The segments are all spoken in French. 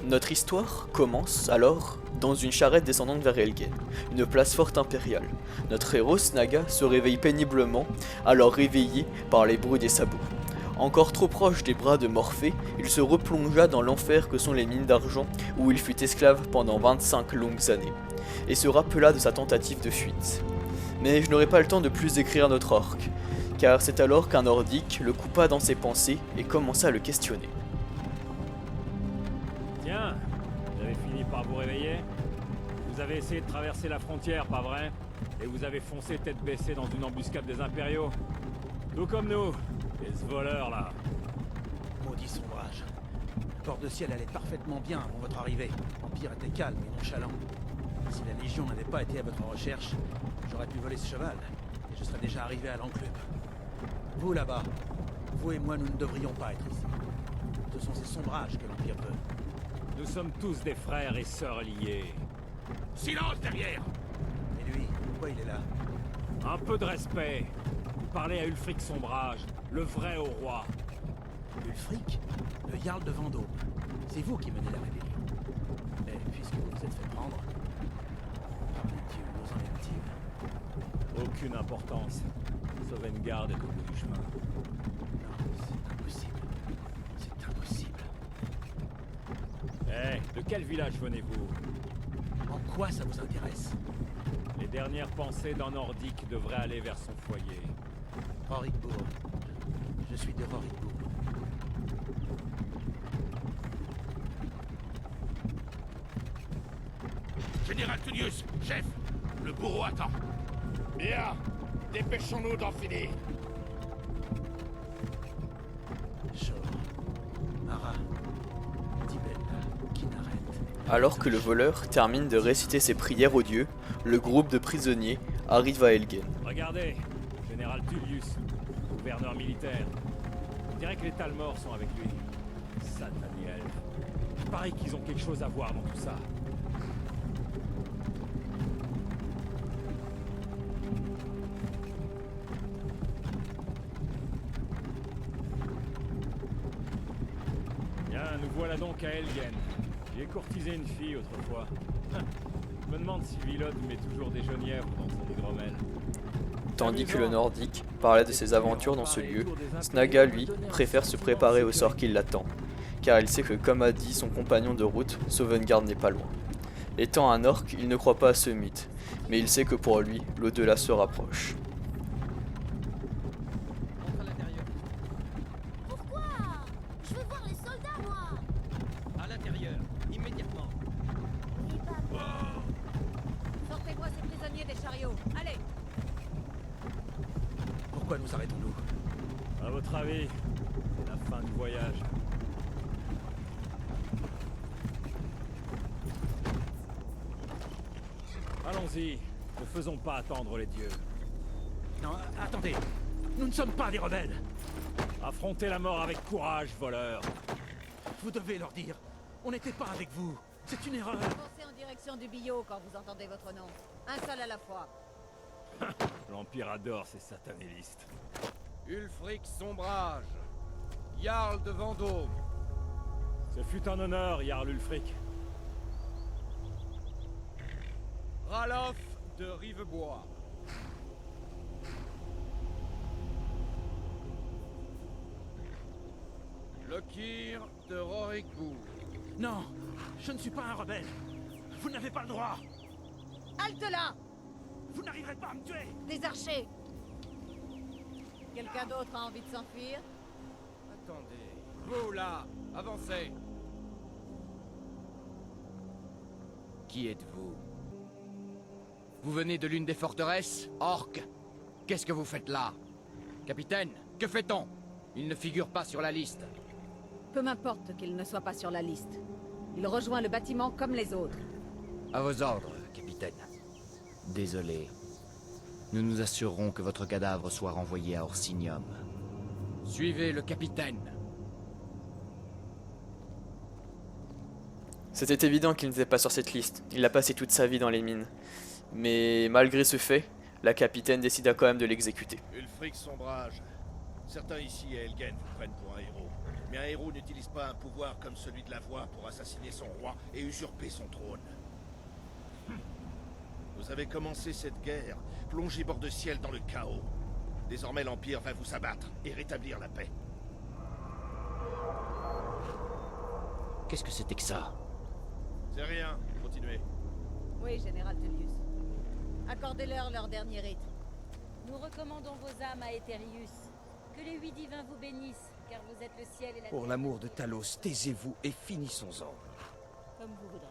Notre histoire commence alors dans une charrette descendante vers Helgen, une place forte impériale. Notre héros Snaga se réveille péniblement, alors réveillé par les bruits des sabots. Encore trop proche des bras de Morphée, il se replongea dans l'enfer que sont les mines d'argent où il fut esclave pendant 25 longues années, et se rappela de sa tentative de fuite. Mais je n'aurai pas le temps de plus décrire notre orc, car c'est alors qu'un nordique le coupa dans ses pensées et commença à le questionner. Tiens, vous avez fini par vous réveiller? Vous avez essayé de traverser la frontière, pas vrai? Et vous avez foncé tête baissée dans une embuscade des impériaux? Tout comme nous, et ce voleur là. Maudit sombrage. Le corps de ciel allait parfaitement bien avant votre arrivée. L'Empire était calme et nonchalant. Si la Légion n'avait pas été à votre recherche, j'aurais pu voler ce cheval, et je serais déjà arrivé à l'enclume. Vous là-bas, vous et moi nous ne devrions pas être ici. Ce sont ces sombrages que l'Empire veut. Nous sommes tous des frères et sœurs liés. Silence derrière! Et lui, pourquoi il est là? Un peu de respect. Vous parlez à Ulfric Sombrage, le vrai au roi. Ulfric, le Jarl de Vendôme. C'est vous qui menez la rébellion. Et puisque vous vous êtes fait prendre, Dieu, nous en est-il? Aucune importance. Sauvegarde est au bout du chemin. Non, c'est impossible. C'est impossible. De quel village venez-vous? En quoi ça vous intéresse? Les dernières pensées d'un nordique devraient aller vers son foyer. Rorikbourg. Je suis de Rorikbourg. Général Tullius, chef, le bourreau attend. Bien, dépêchons-nous d'en finir. Shor, Mara, Tibel, Kinaret. Alors que le voleur termine de réciter ses prières aux dieux, le groupe de prisonniers arrive à Helgen. Regardez, général Tullius, gouverneur militaire. On dirait que les Talmors sont avec lui. Satanés elfes. Il paraît qu'ils ont quelque chose à voir dans tout ça. Bien, nous voilà donc à Helgen. J'ai courtisé une fille autrefois. Je me demande si Vilod met toujours des genièvres dans son hydromel. Tandis que le nordique parlait de ses aventures dans ce lieu, Snaga, lui, préfère se préparer au sort qui l'attend, car il sait que comme a dit son compagnon de route, Sovngarde n'est pas loin. Étant un orc, il ne croit pas à ce mythe, mais il sait que pour lui, l'au-delà se rapproche. Entre à l'intérieur. Pourquoi? Je veux voir les soldats, moi. À l'intérieur, immédiatement. Oui, papa. Sortez-moi ces prisonniers des chariots. Allez! Pourquoi nous arrêtons-nous? À votre avis, c'est la fin du voyage. Allons-y, ne faisons pas attendre les dieux. Non, attendez. Nous ne sommes pas des rebelles. Affrontez la mort avec courage, voleur. Vous devez leur dire. On n'était pas avec vous. C'est une erreur. Avancez en direction du billot quand vous entendez votre nom. Un seul à la fois. L'Empire adore ces satanélistes. Ulfric Sombrage, Jarl de Vendôme. Ce fut un honneur, Jarl Ulfric. Ralof de Rivebois. Lokir de Rorikbourg. Non, je ne suis pas un rebelle. Vous n'avez pas le droit. Halte là! Vous n'arriverez pas à me tuer. Des archers! Quelqu'un d'autre a envie de s'enfuir? Attendez. Vous là, avancez. Qui êtes-vous? Vous venez de l'une des forteresses, Orc? Qu'est-ce que vous faites là? Capitaine, que fait-on? Il ne figure pas sur la liste. Peu m'importe qu'il ne soit pas sur la liste. Il rejoint le bâtiment comme les autres. À vos ordres, capitaine. Désolé. Nous nous assurerons que votre cadavre soit renvoyé à Orsinium. Suivez le capitaine. C'était évident qu'il n'était pas sur cette liste, il a passé toute sa vie dans les mines. Mais malgré ce fait, la capitaine décida quand même de l'exécuter. Ulfric Sombrage, Certains ici à Helgen vous prennent pour un héros. Mais un héros n'utilise pas un pouvoir comme celui de la voix pour assassiner son roi et usurper son trône. Vous avez commencé cette guerre, plongé bord de ciel dans le chaos. Désormais l'Empire va vous abattre et rétablir la paix. Qu'est-ce que c'était que ça? C'est rien, continuez. Oui, Général Tullius. Accordez-leur leur dernier rite. Nous recommandons vos âmes à Aetherius. Que les 8 divins vous bénissent, car vous êtes le ciel et la Pour terre. l'amour de Talos, taisez-vous et finissons-en. Comme vous voudrez.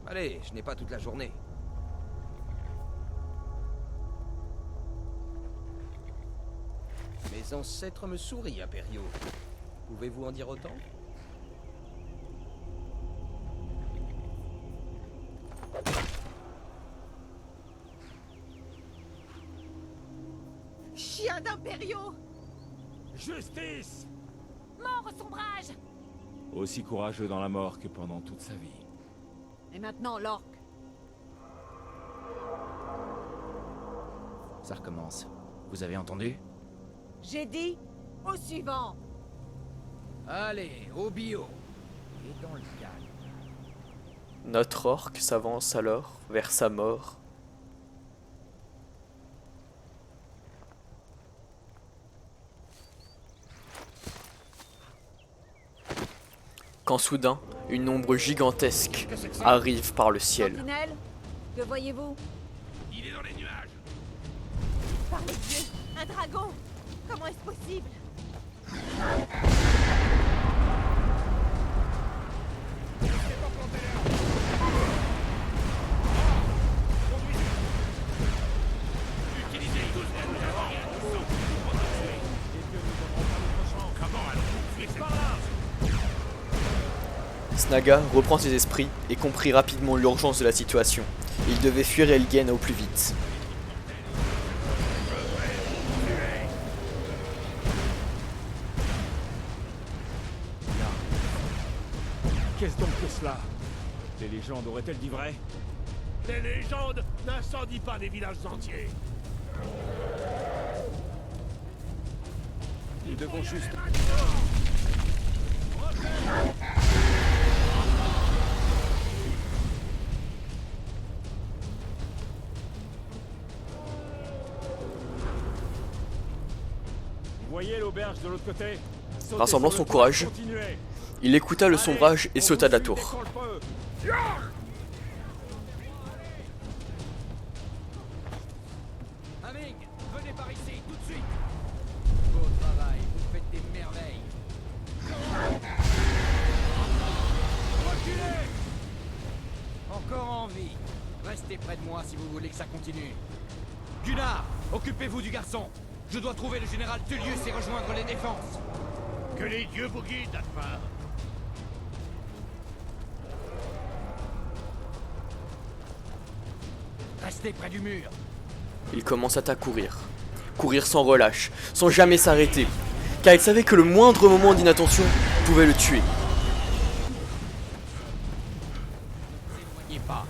Allez, je n'ai pas toute la journée. Mes ancêtres me sourient, Impériaux. Pouvez-vous en dire autant? Chien d'impériaux! Justice! Mort au sombrage! Aussi courageux dans la mort que pendant toute sa vie. Et maintenant, l'orque. Ça recommence. Vous avez entendu? J'ai dit au suivant. Allez, au bio. Et dans le calme. Notre orc s'avance alors vers sa mort. Quand soudain, une ombre gigantesque arrive par le ciel. Sentinelle, que voyez-vous? Il est dans les nuages. Par les dieux! Un dragon! Comment est-ce possible? Utilisez tous vos moyens qui sont pour protéger. Comment allons-nous tuer cette Snaga reprend ses esprits et comprit rapidement l'urgence de la situation. Il devait fuir Helgen au plus vite. Qu'est-ce donc que cela? Les légendes auraient-elles dit vrai? Les légendes n'incendient pas des villages entiers. Nous devons juste... Vous voyez l'auberge de l'autre côté? Sautez Rassemblant sur son le toit, courage, continuez. il écouta le Allez, sombrage et on sauta vous de la suit tour. dès qu'on le peut. Aming, venez par ici, tout de suite. Beau travail, vous faites des merveilles. Reculez! Encore en vie. Restez près de moi si vous voulez que ça continue. Gunnar, occupez-vous du garçon. Je dois trouver le général Tullius et rejoindre les défenses. Que les dieux vous guident, Atmar. Restez près du mur. Il commença à courir. Courir sans relâche, sans jamais s'arrêter, car il savait que le moindre moment d'inattention pouvait le tuer. Ne s'éloignez pas.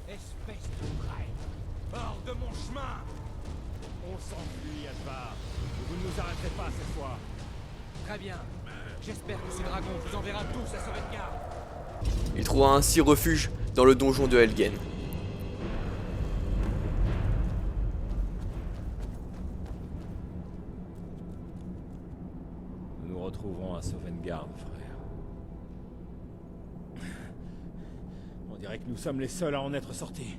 Espèce de traître. Hors de mon chemin. On s'enfuit, Asvar. Vous ne nous arrêterez pas cette fois. Très bien. J'espère que ce dragon vous enverra tous à Sovngarde. Il trouva ainsi refuge dans le donjon de Helgen. Nous nous retrouverons à Sovngarde, frère. On dirait que nous sommes les seuls à en être sortis.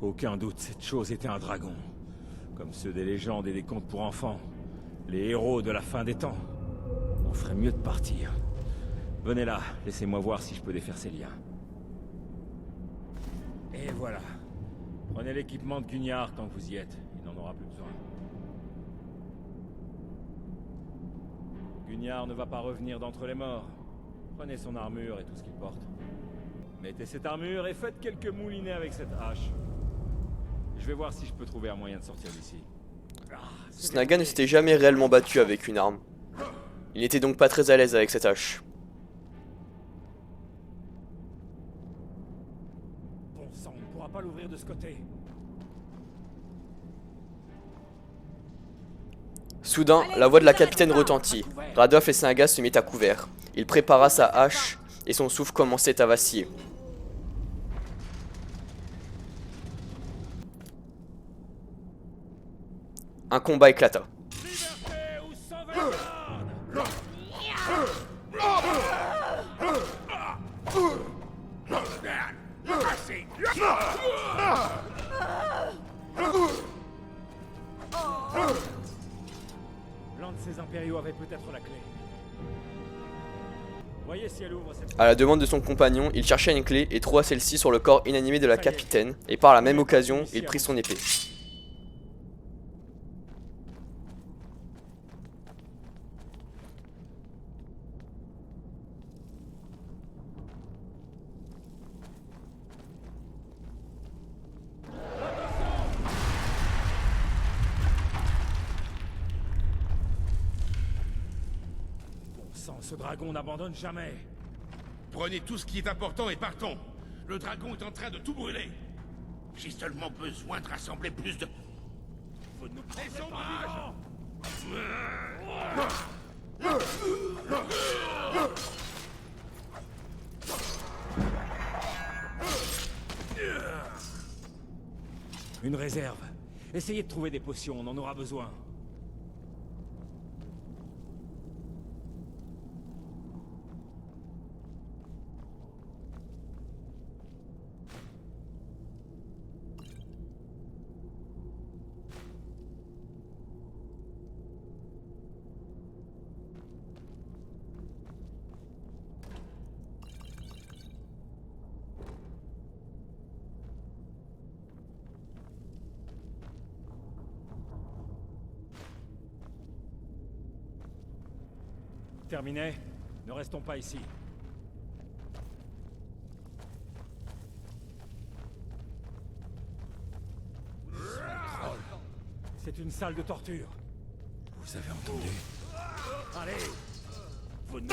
Aucun doute, cette chose était un dragon. Comme ceux des légendes et des contes pour enfants. Les héros de la fin des temps. On ferait mieux de partir. Venez là, laissez-moi voir si je peux défaire ces liens. Et voilà. Prenez l'équipement de Gunnar tant que vous y êtes. Il n'en aura plus besoin. Gunnar ne va pas revenir d'entre les morts. Prenez son armure et tout ce qu'il porte. Mettez cette armure et faites quelques moulinets avec cette hache. Je vais voir si je peux trouver un moyen de sortir d'ici. Snaga ne s'était jamais réellement battu avec une arme. Il n'était donc pas très à l'aise avec cette hache. Bon sang, on ne pourra pas l'ouvrir de ce côté. Soudain, la voix de la capitaine retentit. Radolf et Snaga se mirent à couvert. Il prépara sa hache et son souffle commençait à vaciller. Un combat éclata. Liberté ou sauvegarde! Assez! L'un de ces impériaux avait peut-être la clé. Voyez si elle ouvre cette... À la demande de son compagnon, il chercha une clé et trouva celle-ci sur le corps inanimé de la capitaine, et par la même occasion, il prit son épée. Ce dragon n'abandonne jamais. Prenez tout ce qui est important et partons. Le dragon est en train de tout brûler. J'ai seulement besoin de rassembler plus de... Vous nous prenez pas. Une réserve. Essayez de trouver des potions, on en aura besoin. Terminé. Ne restons pas ici. C'est une salle de torture. Vous avez entendu? Allez! Vous ne...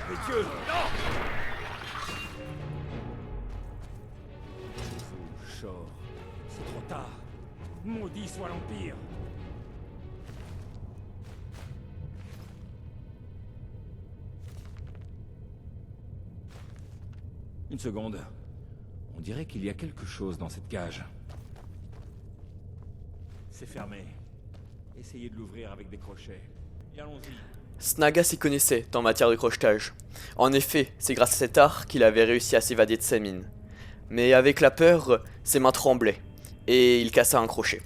Mais Dieu! Vous, Shor, c'est trop tard. Maudit soit l'Empire! Une seconde. On dirait qu'il y a quelque chose dans cette cage. C'est fermé. Essayez de l'ouvrir avec des crochets. Et allons-y. Snaga s'y connaissait en matière de crochetage. En effet, c'est grâce à cet art qu'il avait réussi à s'évader de sa mine. Mais avec la peur, ses mains tremblaient, et il cassa un crochet.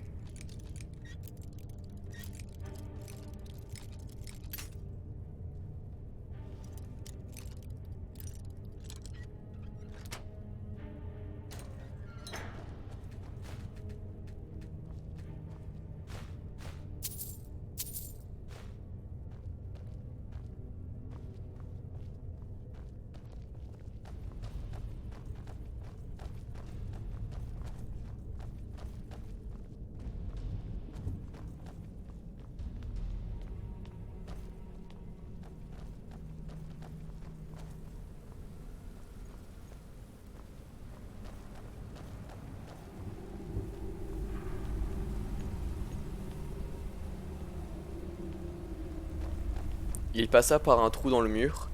Il passa par un trou dans le mur,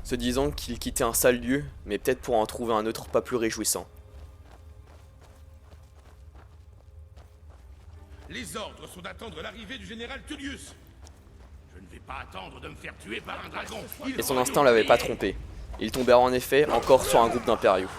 se disant qu'il quittait un sale lieu, mais peut-être pour en trouver un autre pas plus réjouissant. Les ordres sont d'attendre l'arrivée du général Tullius. Je ne vais pas attendre de me faire tuer par un dragon. Et son instinct l'avait pas trompé. Ils tombèrent en effet encore sur un groupe d'impériaux.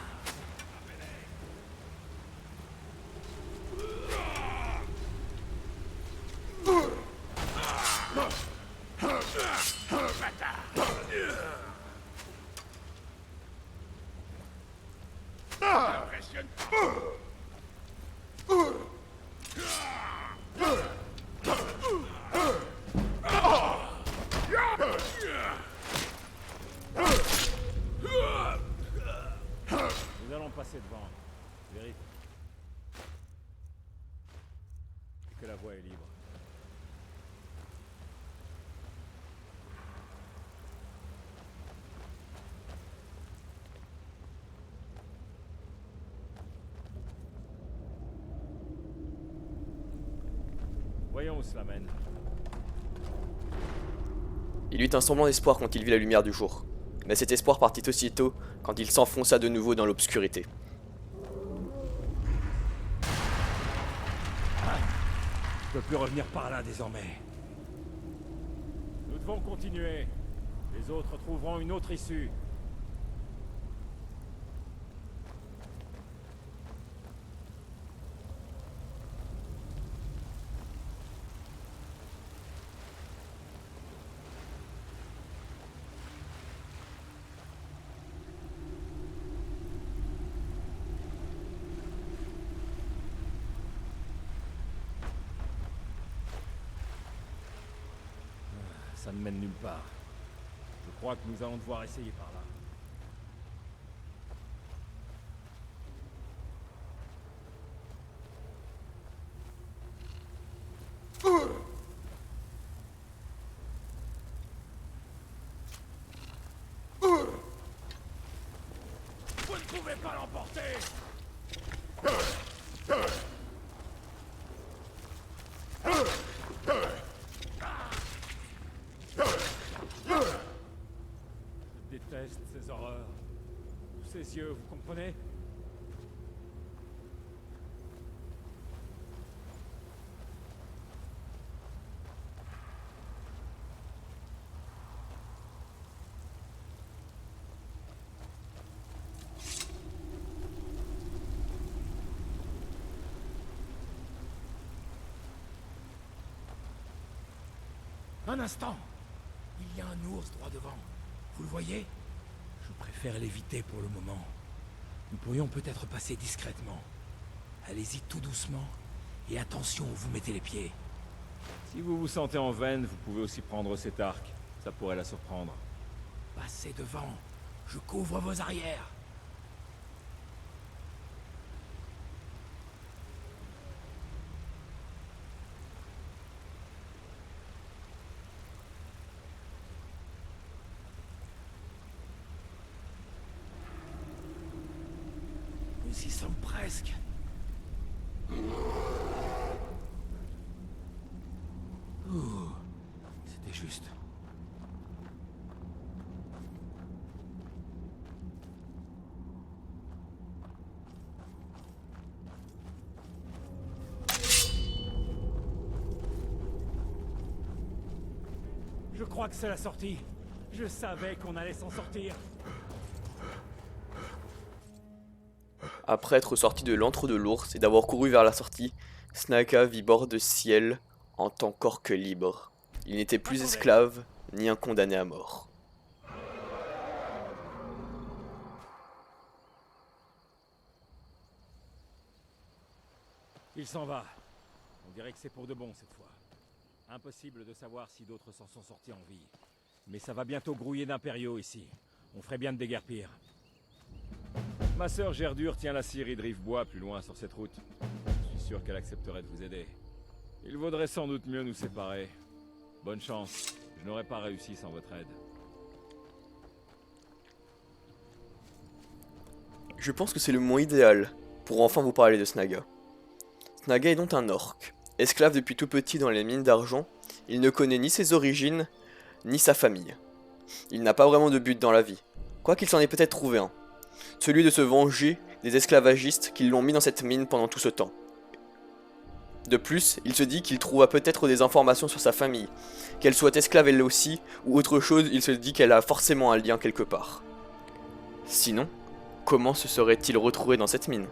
Nous allons passer devant. Vérifie. Et que la voie est libre. Voyons où cela mène. Il eut un semblant d'espoir quand il vit la lumière du jour. Mais cet espoir partit aussitôt quand il s'enfonça de nouveau dans l'obscurité. Je peux plus revenir par là désormais. Nous devons continuer. Les autres trouveront une autre issue. Ça ne mène nulle part. Je crois que nous allons devoir essayer par là. Vous ne pouvez pas l'emporter! Je déteste ces horreurs. Ces yeux, vous comprenez? Un instant. Il y a un ours droit devant. Vous le voyez? Je préfère l'éviter pour le moment. Nous pourrions peut-être passer discrètement. Allez-y tout doucement. Et attention où vous mettez les pieds. Si vous vous sentez en veine, vous pouvez aussi prendre cet arc. Ça pourrait la surprendre. Passez devant. Je couvre vos arrières. Nous y sommes presque. Ouh, c'était juste. Je crois que c'est la sortie. Je savais qu'on allait s'en sortir. Après être sorti de l'antre de l'ours et d'avoir couru vers la sortie, Snaga vit bord de ciel en tant qu'orque libre. Il n'était plus esclave, ni un condamné à mort. Il s'en va. On dirait que c'est pour de bon cette fois. Impossible de savoir si d'autres s'en sont sortis en vie. Mais ça va bientôt grouiller d'impériaux ici. On ferait bien de déguerpir. Ma sœur Gerdur tient la scierie de Rivebois plus loin sur cette route. Je suis sûr qu'elle accepterait de vous aider. Il vaudrait sans doute mieux nous séparer. Bonne chance. Je n'aurais pas réussi sans votre aide. Je pense que c'est le moment idéal pour enfin vous parler de Snaga. Snaga est donc un orque. Esclave depuis tout petit dans les mines d'argent, il ne connaît ni ses origines, ni sa famille. Il n'a pas vraiment de but dans la vie, quoiqu'il s'en ait peut-être trouvé un. Celui de se venger des esclavagistes qui l'ont mis dans cette mine pendant tout ce temps. De plus, il se dit qu'il trouva peut-être des informations sur sa famille, qu'elle soit esclave elle aussi, ou autre chose, il se dit qu'elle a forcément un lien quelque part. Sinon, comment se serait-il retrouvé dans cette mine ?